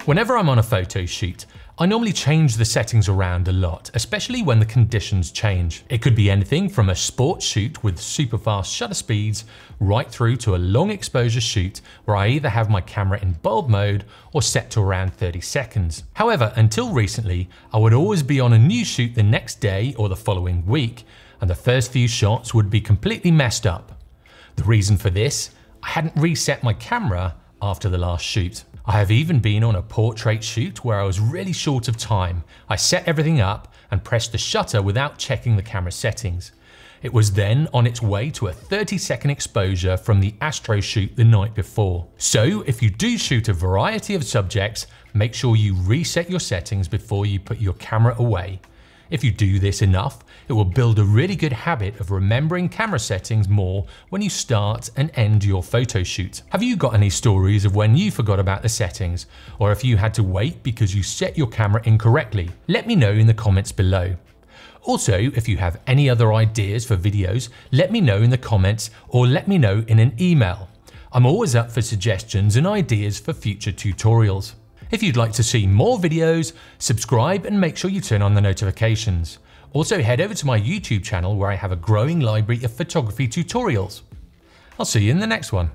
Whenever I'm on a photo shoot, I normally change the settings around a lot, especially when the conditions change. It could be anything from a sports shoot with super fast shutter speeds right through to a long exposure shoot where I either have my camera in bulb mode or set to around 30 seconds. However, until recently, I would always be on a new shoot the next day or the following week, and the first few shots would be completely messed up. The reason for this, I hadn't reset my camera after the last shoot. I have even been on a portrait shoot where I was really short of time. I set everything up and pressed the shutter without checking the camera settings. It was then on its way to a 30-second exposure from the astro shoot the night before. So if you do shoot a variety of subjects, make sure you reset your settings before you put your camera away. If you do this enough, it will build a really good habit of remembering camera settings more when you start and end your photo shoot. Have you got any stories of when you forgot about the settings, or if you had to wait because you set your camera incorrectly? Let me know in the comments below. Also, if you have any other ideas for videos, let me know in the comments or let me know in an email. I'm always up for suggestions and ideas for future tutorials. If you'd like to see more videos, subscribe and make sure you turn on the notifications. Also head over to my YouTube channel where I have a growing library of photography tutorials. I'll see you in the next one.